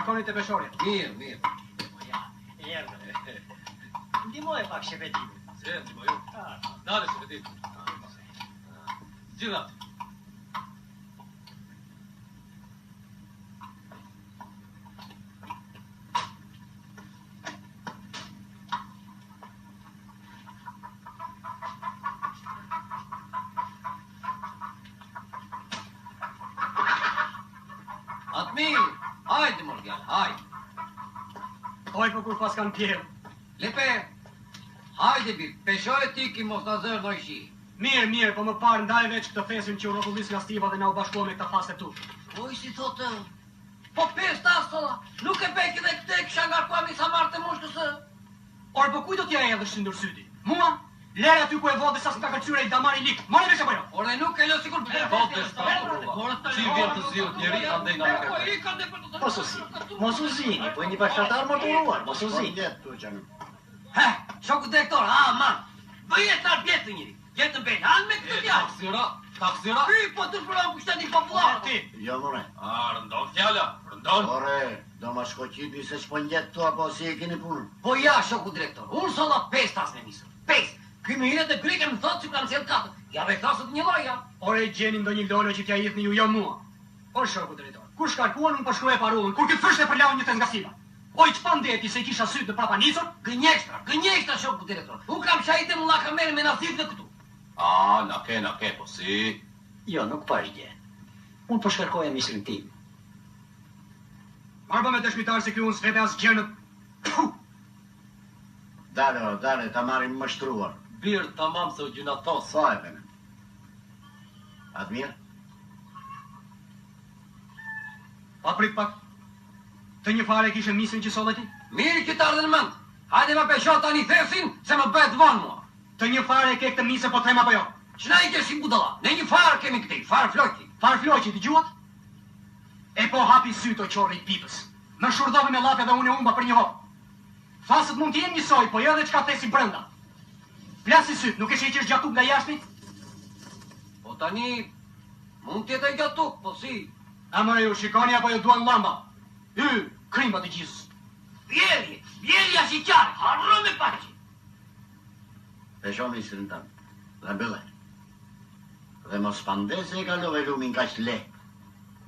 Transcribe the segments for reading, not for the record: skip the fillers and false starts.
shkoni të peshorit. Mirë. Po ja, erdhe. Ndihmoj pak shepetimin. Se, ndihmoj. Dale shepetit. Gjitha. Atmir, hajde Morgan, hajde. Oj, po kur pas kanë pjerë. Lepe, hajde bir, peshoj ti ki mos në zërë në ishi. Mirë, po më parë ndaj veç këtë fesim që u rrotullis nga stiva dhe na u bashkuo me këta faste tu. Po i si thotë, po pesta asola, nuk e beki dhe këte kësha nga kua misa martë të moshkësë. Orë, po kuj do t'ja e dhe shëndur syti? Mua? Lere aty ku e vodhe sa s'ka kërcyre i damari lik. Mare vesh e bëjo? Orë, nuk e lo sikur për të shta. Që i vjetë të zhjot njeri, andej në më kërë. Mos u zini, po e një bashkëtar më të uruar, mos u zini. He, shoku direktor, man, bëjet në arbjetë njëri, jetë në bejnë, anë me këtë tjallë. Taksira? Hy, po të shpëram për shtetin popular. Jo, more. Rëndon fjalla, rëndon. Ore, do ma shkoqiti se shpo njetë tu apo si e keni punën. Po ja, shoku direktor, unë sola 5 tas me misër, 5. Këmiret e grike më thotë që kanë sjellë 4. Ja ve thasët një loja. Ore, gjeni ndonjë lolo që t'ja jithni ju, jo mua. O shoku drejtor, kur shkarkuan unë përshkruaj parullën, kur këtë fështë e përlaun një të nga siva. Oj, që pandeti se kisha sytë në prapa nisur? Gënjekshtra, shoku direktor. Unë kam shajte më la kamere me nasit dhe këtu. Na ke, po si. Jo, nuk pash gje. Unë po shkarkoja misrin tim. Marba me dëshmitar se kjo unë svete as gjënët. Dale, ta marim më shtruar. Birë të mamë se u gjuna tosë. Sa e pene? Admir? Pa prit pak. Të një fare kishe misrin që solleti? Mirë që të ardhe në mëndë. Hajde me pesho tani thesin se më bëhet vonë mua. Të një fare ke këtë misë po trema po jo. Qëna i keshi budala? Ne një farë kemi këti, farë floqi. Farë floqi, t'i gjuat? E po hapi syto qorri i pipës. Më shurdove me lape dhe unë e umba për një hop. Fasët mund t'jenë njësoj, po jo dhe qka thesi brenda. Plasi syt, nuk e që i qesh gjatuk nga jashti? Po tani, mund t'jetë e gjatuk, po si. Amore ju, shikoni apo ju duan lamba. Krimba të gjizës. Vjeri ashikjare, harro me paqi. Pesho misrin tanë, dhe bële. Dhe mos pande se e kalove lumin ka që le.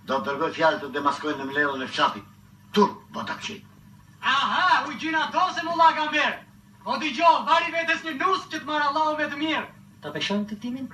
Do të tërgoj fjallë të demaskojnë në mlelën e fshatit. Tur, botak qit. Aha, u gjina to se mu laga mberë. O t'i gjohë, vari vetës një nusë që t'marë Allahu me të mirë. Ta peshojmë të timin?